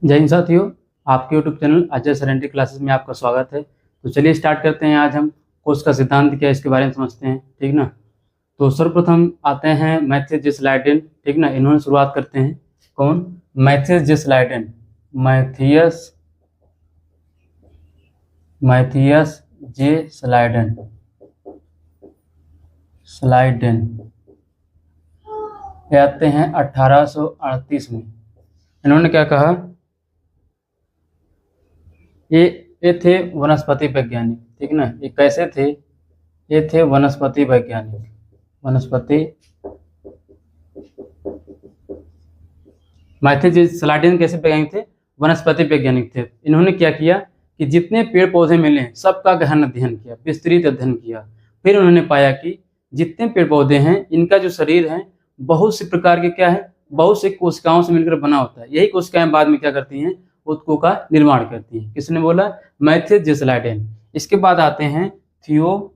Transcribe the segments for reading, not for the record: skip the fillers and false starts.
जय हिंद साथियों, आपके यूट्यूब चैनल अजय सरेंटी क्लासेस में आपका स्वागत है। तो चलिए स्टार्ट करते हैं। आज हम कोश का सिद्धांत क्या है इसके बारे में समझते हैं, ठीक ना। तो सर्वप्रथम आते हैं मैथ्यूस जेसलाइडेन, ठीक ना। इन्होंने शुरुआत करते हैं। कौन? मैथ्यूस जेसलाइडेन। मैथियस जेसलाइडेन ये आते हैं 1838 में। इन्होंने क्या कहा? ये थे वनस्पति वैज्ञानिक, ठीक ना। ये कैसे थे? ये थे वनस्पति वैज्ञानिक। मैथ्यूस जेसलाइडेन कैसे वैज्ञानिक थे? वनस्पति वैज्ञानिक थे। इन्होंने क्या किया कि जितने पेड़ पौधे मिले सबका गहन अध्ययन किया, विस्तृत अध्ययन किया। फिर उन्होंने पाया कि जितने पेड़ पौधे हैं इनका जो शरीर है बहुत से प्रकार के क्या है, बहुत से कोशिकाओं से मिलकर बना होता है। यही कोशिकाएं बाद में क्या करती हैं? ऊतकों का निर्माण करती हैं। किसने बोला? मैथ्यूस जेसलाइडेन। इसके बाद आते हैं थियोडोर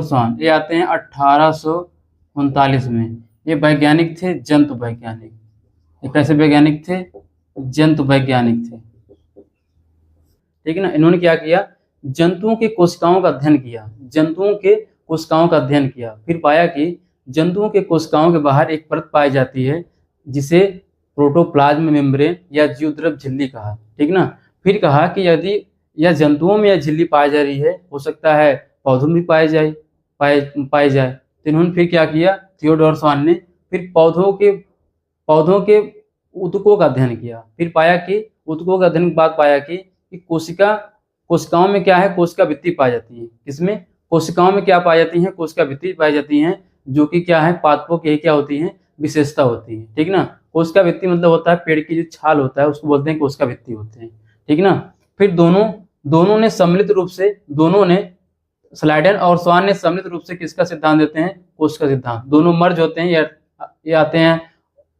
स्वान। ये आते हैं 1839 में। ये वैज्ञानिक थे, जंतु वैज्ञानिक। ये कैसे वैज्ञानिक थे? जंतु वैज्ञानिक थे, ठीक है ना। इन्होंने क्या किया? जंतुओं के कोशिकाओं का अध्ययन किया। फिर पाया कि जंतुओं के कोशिकाओं के बाहर एक परत पाई जाती है जिसे प्रोटोप्लाज्म मेम्ब्रेन या जीवद्रव झिल्ली कहा, ठीक ना। फिर कहा कि यदि यह जंतुओं में यह झिल्ली पाई जा रही है, हो सकता है पौधों में पाई जाए। तो इन्होंने फिर क्या किया? थियोडोर स्वान ने फिर पौधों के ऊतकों का अध्ययन किया। फिर पाया कि ऊतकों का अध्ययन के बाद पाया कि कोशिकाओं में क्या है? कोशिका भित्ति पाई जाती है। किसमें? कोशिकाओं में क्या पाई जाती है? कोशिका भित्ति पाई जाती है, जो कि क्या है? पादपों की क्या होती है? विशेषता होती है, ठीक ना। कोशिका भित्ति मतलब होता है पेड़ की जो छाल होता है उसको बोलते हैं कोशिका भित्ति होते हैं, ठीक ना। फिर दोनों ने सम्मिलित रूप से स्लाइडेन और स्वान ने सम्मिलित रूप से किसका सिद्धांत देते हैं? कोश का सिद्धांत। दोनों मर्ज होते हैं। ये आते हैं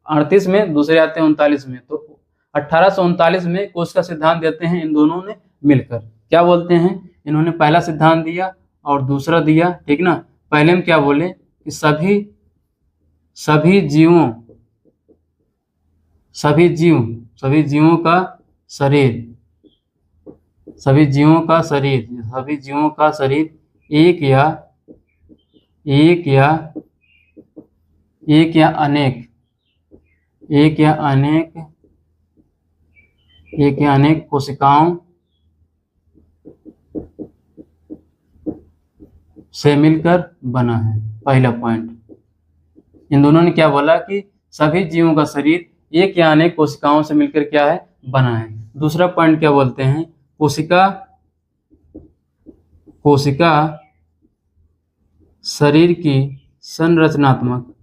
38 में, दूसरे आते हैं 39 में। तो 1839 में कोश का सिद्धांत देते हैं इन दोनों ने मिलकर। क्या बोलते हैं? इन्होंने पहला सिद्धांत दिया और दूसरा दिया, ठीक ना। पहले में क्या बोले कि सभी जीवों का शरीर एक या अनेक कोशिकाओं से मिलकर बना है। पहला पॉइंट। इन दोनों ने क्या बोला कि सभी जीवों का शरीर एक या अनेक कोशिकाओं से मिलकर क्या है? बना है। दूसरा पॉइंट क्या बोलते हैं? कोशिका शरीर की संरचनात्मक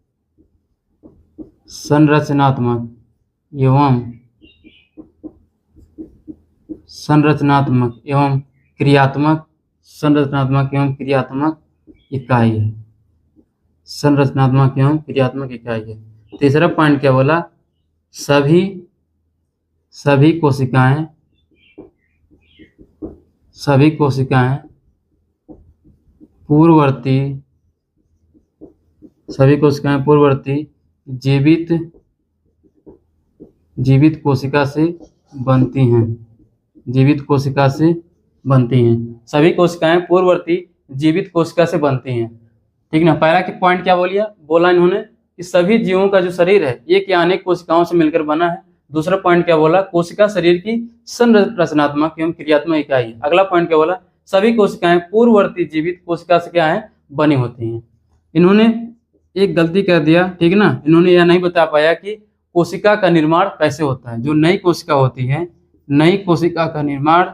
एवं क्रियात्मक इकाई है। तीसरा पॉइंट क्या बोला? सभी कोशिकाएं पूर्ववर्ती जीवित कोशिका से बनती हैं। सभी कोशिकाएं पूर्ववर्ती जीवित कोशिका से बनती हैं, ठीक ना। पहला की पॉइंट क्या बोला इन्होंने कि सभी जीवों का जो शरीर है एक या अनेक कोशिकाओं से मिलकर बना है। दूसरा पॉइंट क्या बोला? कोशिका शरीर की संरचनात्मक एवं क्रियात्मक इकाई है। अगला पॉइंट क्या बोला? सभी कोशिकाएं पूर्ववर्ती जीवित कोशिका से क्या है? बनी होती हैं। इन्होंने एक गलती कर दिया, ठीक ना। इन्होंने यह नहीं बता पाया कि कोशिका का निर्माण कैसे होता है। जो नई कोशिका होती है, नई कोशिका का निर्माण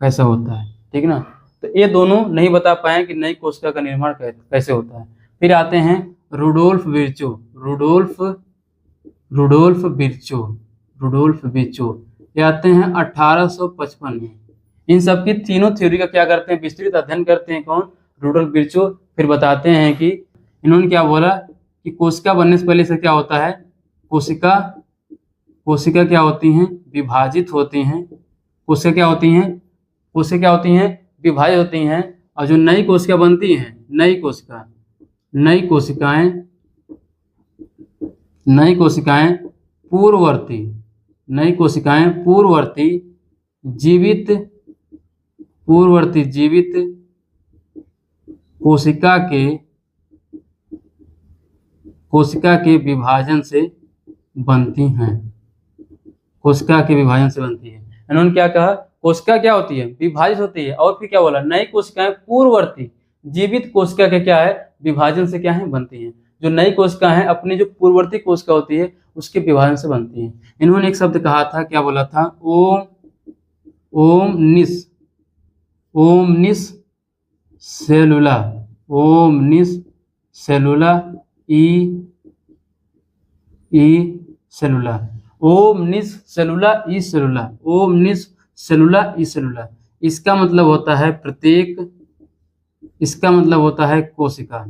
कैसे होता है, ठीक ना। तो ये दोनों नहीं बता पाए कि नई कोशिका का निर्माण कैसे होता है। फिर आते हैं रुडोल्फ विर्चो। ये आते हैं 1855 में। इन सब की तीनों थ्योरी का क्या करते हैं? विस्तृत अध्ययन करते हैं। कौन? Rudolf Virchow. फिर बताते हैं कि इन्होंने क्या बोला कि कोशिका बनने से पहले से क्या होता है? कोशिका क्या होती हैं? विभाजित होती हैं। कोशिका क्या होती हैं? कोशिका क्या होती हैं? विभाजित होती हैं। और जो नई कोशिका बनती हैं, नई कोशिकाएं पूर्ववर्ती जीवित कोशिका के विभाजन से बनती हैं। इन्होंने क्या कहा? कोशिका क्या होती है? विभाजित होती है। और फिर क्या बोला? नई कोशिकाएं पूर्ववर्ती जीवित कोशिका के क्या है? विभाजन से क्या है? बनती हैं। जो नई कोशिका है अपनी जो पूर्ववर्ती कोशिका होती है उसके विभाजन से बनती हैं। इन्होंने एक शब्द कहा था, क्या बोला था? ओमनिस सेलुला ई सेलुला। इसका मतलब होता है कोशिका,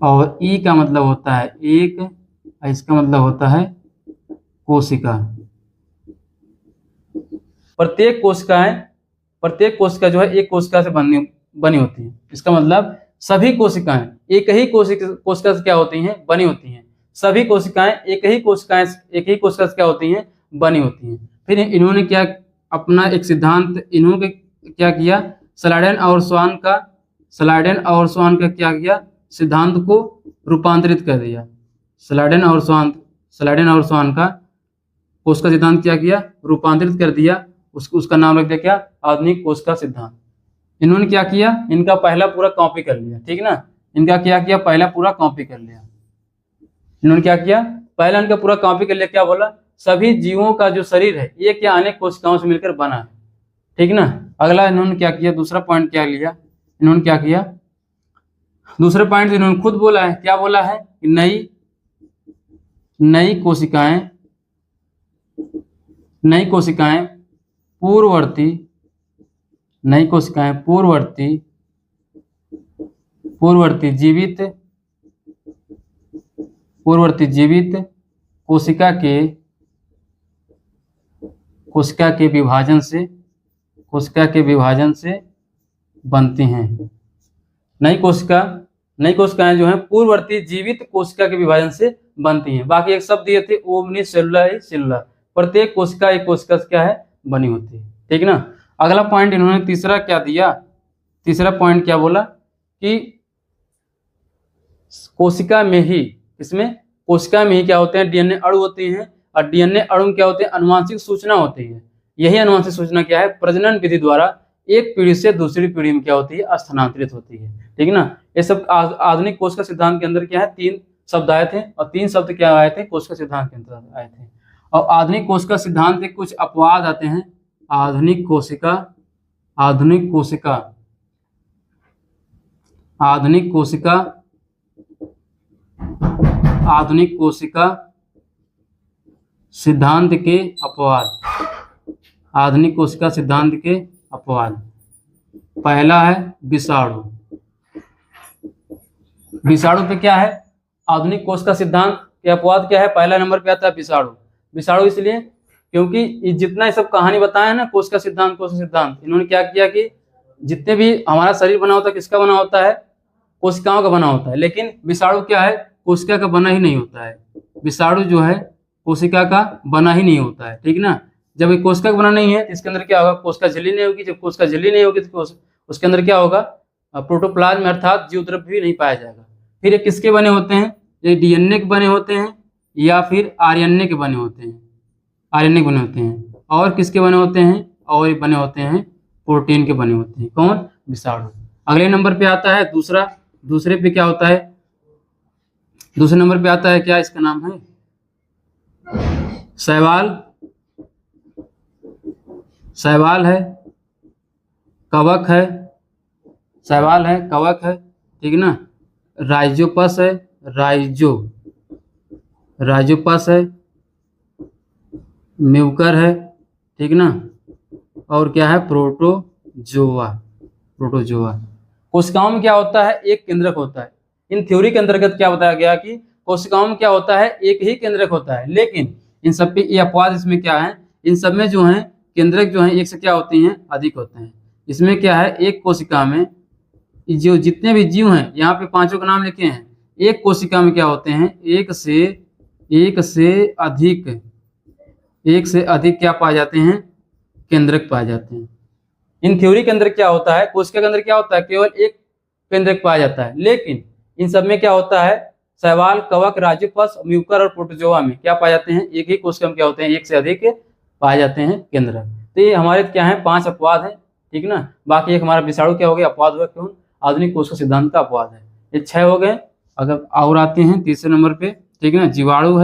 और ई का मतलब होता है एक, इसका मतलब होता है कोशिका। प्रत्येक कोशिका जो है एक कोशिका से बनी होती है। इसका मतलब सभी कोशिकाएं एक ही कोशिका से क्या होती हैं? बनी होती हैं। सभी कोशिकाएं एक ही कोशिका से क्या होती हैं? बनी होती हैं। फिर इन्होंने क्या अपना एक सिद्धांत इन्होंने क्या किया? स्लाइडेन और स्वान का क्या किया? सिद्धांत को रूपांतरित कर दिया। स्लाइडेन और स्वान का कोशिका सिद्धांत क्या किया? रूपांतरित कर दिया। उसका नाम रख दिया क्या? आधुनिक कोशिका सिद्धांत। इन्होंने क्या किया? इनका पहला पूरा कॉपी कर लिया। ठीक ना? इनका क्या किया? पहला पूरा कॉपी कर लिया। इन्होंने क्या किया? पहला इनका पूरा कॉपी कर लिया। क्या बोला? सभी जीवों का जो शरीर है एक या अनेक कोशिकाओं से मिलकर बना है। ठीक ना? अगला इन्होंने क्या किया? दूसरा पॉइंट क्या लिया? इन्होंने क्या किया? दूसरे पॉइंट से इन्होंने खुद बोला है। क्या बोला है? कि नई कोशिकाएं पूर्ववर्ती जीवित कोशिका के विभाजन से बनती हैं। नई कोशिकाएं जो हैं पूर्ववर्ती जीवित कोशिका के विभाजन से बनती हैं। बाकी एक शब्द दिए थे ओमनिस सेलुला। प्रत्येक कोशिका एक कोशिका से क्या है? बनी होती है। ठीक ना? अगला पॉइंट इन्होंने तीसरा क्या दिया? तीसरा पॉइंट क्या बोला? कि कोशिका में ही क्या होते हैं? डीएनए अणु होते हैं। और डीएनए अणु क्या होते हैं? अनुवांशिक सूचना होती है। यही अनुवांशिक सूचना क्या है? प्रजनन विधि द्वारा एक पीढ़ी से दूसरी पीढ़ी में क्या होती है? स्थानांतरित होती है। ठीक ना? ये सब आधुनिक कोशिका सिद्धांत के अंदर क्या है? 3 शब्द आए थे, और 3 शब्द क्या आए थे? कोशिका सिद्धांत के अंदर आए थे। और आधुनिक कोशिका सिद्धांत के कुछ अपवाद आते हैं। आधुनिक कोशिका सिद्धांत के अपवाद। पहला है विषाणु पे क्या है? आधुनिक कोशिका सिद्धांत के अपवाद क्या है? पहला नंबर पे आता है विषाणु इसलिए क्योंकि जितना सब कहानी बताया है ना कोशिका सिद्धांत, इन्होंने क्या किया कि जितने भी हमारा शरीर बना होता है किसका बना होता है? कोशिकाओं का बना होता है। लेकिन विषाणु क्या है? कोशिका का बना ही नहीं होता है। विषाणु जो है कोशिका का बना ही नहीं होता है। ठीक ना? जब ये कोशिका का बना नहीं है तो इसके अंदर क्या होगा? कोशिका झिल्ली नहीं होगी। जब कोशिका झिल्ली नहीं होगी तो उसके अंदर क्या होगा? प्रोटोप्लाज्म अर्थात जीवद्रव्य भी नहीं पाया जाएगा। फिर ये किसके बने होते हैं? ये डीएनए के बने होते हैं या फिर आरएनए के बने होते हैं? और किसके बने होते हैं? और ये बने होते हैं प्रोटीन के बने होते हैं। कौन? विषाणु। अगले नंबर पे आता है दूसरे पे क्या होता है? दूसरे नंबर पे आता है क्या? इसका नाम है शैवाल है, कवक है। ठीक ना? राइजोपस है, म्यूकर है। ठीक ना? और क्या है? प्रोटोजोआ। कोशिकाओं में क्या होता है? एक केंद्रक होता है। इन थ्योरी के अंतर्गत क्या बताया गया कि कोशिकाओं में क्या होता है? एक ही केंद्रक होता है। लेकिन इन सब पे ये अपवाद इसमें क्या है, इन सब में जो है केंद्रक जो है एक से क्या होती हैं, अधिक होते हैं। इसमें क्या है, एक कोशिका में जो जितने भी जीव हैं, यहाँ पे पांचों का नाम लिखे हैं, एक कोशिका में क्या होते हैं, एक से अधिक क्या पाए जाते हैं, केंद्रक पाए जाते हैं। इन थ्योरी के अंदर क्या होता है, कोशिका के अंदर क्या होता है, केवल एक केंद्रक पाया जाता है, लेकिन इन सब में क्या होता है, शैवाल, कवक, राजपक्ष, म्यूकर और प्रोटोजोआ में क्या पाए जाते हैं, एक ही कोशिका में क्या होते हैं, एक से अधिक पाए जाते हैं केंद्रक। तो ये हमारे क्या है, 5 अपवाद हैं, ठीक ना। बाकी एक हमारा विषाणु क्या हो गया, अपवाद हुआ, क्यों, आधुनिक कोशिका सिद्धांत का अपवाद है। ये 6 हो गए। अगर और आते हैं तीसरे नंबर पे, ठीक है ना, जीवाणु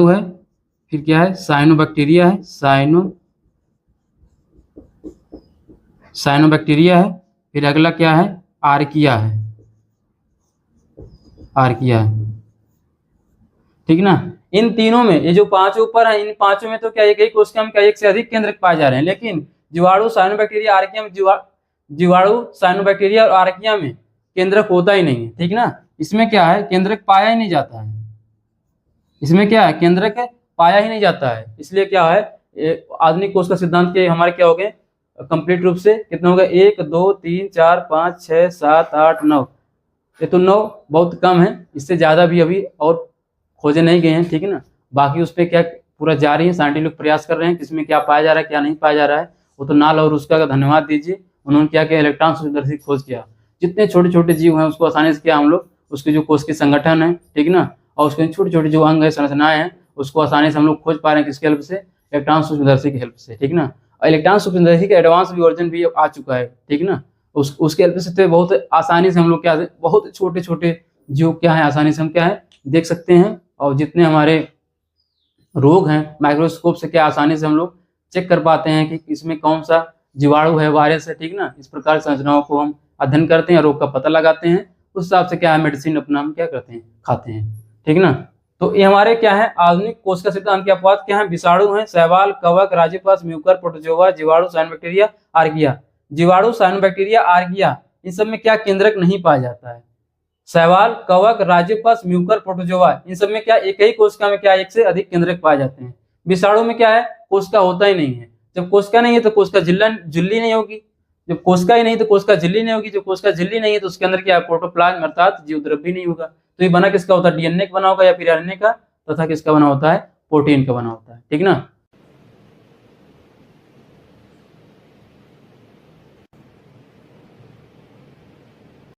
है, फिर क्या है, साइनोबैक्टीरिया है, साइनोबैक्टीरिया है, फिर अगला क्या है, आर्किया है, ठीक ना। इन तीनों में, ये जो 5 ऊपर है, इन 5 में तो क्या एक ही कोशिका में क्या एक से अधिक केंद्रक पाए जा रहे हैं, लेकिन जीवाणु, साइनोबैक्टीरिया, आर्किया में जीवाणु, साइनोबैक्टीरिया और आर्किया में केंद्रक होता ही नहीं है, ठीक ना। इसमें क्या है, केंद्रक पाया ही नहीं जाता है, इसमें क्या है, केंद्रक पाया ही नहीं जाता है। इसलिए क्या है, आधुनिक कोशिका सिद्धांत के हमारे क्या हो गए कंप्लीट रूप से, कितने हो गए, 1 2 3 4 5 6 7 8 9, ये तो 9 बहुत कम है, इससे ज्यादा भी अभी और खोजे नहीं गए हैं, ठीक है ना। बाकी उस पर क्या पूरा जारी है, साइंटिफिक प्रयास कर रहे हैं, किसमें क्या पाया जा रहा है, क्या नहीं पाया जा रहा है। वो तो नाल और उसका का धन्यवाद दीजिए, उन्होंने क्या किया, इलेक्ट्रॉन सूक्ष्मदर्शी खोज किया, जितने छोटे छोटे जीव हैं उसको आसानी से किया हम लोग, उसके जो कोश के संगठन है, ठीक ना, और उसके छोटे छोटे जो अंग है, संरचनाएं हैं, उसको आसानी से हम लोग खोज पा रहे हैं, किसके हेल्प से, इलेक्ट्रॉन सूक्ष्मदर्शी की हेल्प से, ठीक ना। और इलेक्ट्रॉन सूक्ष्मदर्शी का एडवांस वर्जन भी आ चुका है, ठीक ना। उसके हेल्प से तो बहुत आसानी से हम लोग क्या, बहुत छोटे छोटे जीव क्या है, आसानी से हम क्या है देख सकते हैं, और जितने हमारे रोग हैं माइक्रोस्कोप से क्या आसानी से हम लोग चेक कर पाते हैं कि इसमें कौन सा जीवाणु है, वायरस है, ठीक ना। इस प्रकार संरचनाओं को हम अध्ययन करते हैं, रोग का पता लगाते हैं, उस हिसाब से क्या है मेडिसिन अपना हम क्या करते हैं, खाते हैं, ठीक ना। तो ये हमारे क्या है, आधुनिक कोशिका सिद्धांत के अपवाद क्या है, विषाणु है, शैवाल, कवक, राजपक्ष, म्यूकर, प्रोटोजोआ, जीवाणु, साइनोबैक्टीरिया, आर्किया। जीवाणु, साइनोबैक्टीरिया, आर्किया, इन सब में क्या केंद्रक नहीं पाया जाता है। शैवाल, कवक, राजपक्ष, म्यूकर, प्रोटोजोआ, इन सब में क्या एक ही कोशिका में क्या एक से अधिक केंद्रक पाए जाते हैं। विषाणु में क्या है, कोशिका होता ही नहीं है, जब कोशिका नहीं है तो कोशिका झिल्ली नहीं होगी, जब कोशिका ही नहीं तो कोशिका झिल्ली नहीं होगी, जब कोशिका झिल्ली नहीं है तो उसके अंदर क्या है, प्रोटोप्लाज्म अर्थात जीवद्रव्य भी नहीं होगा। तो ये बना किसका होता है, डीएनए का बना होगा या फिर आरएनए का, तथा किसका बना होता है, प्रोटीन का बना होता है, ठीक ना।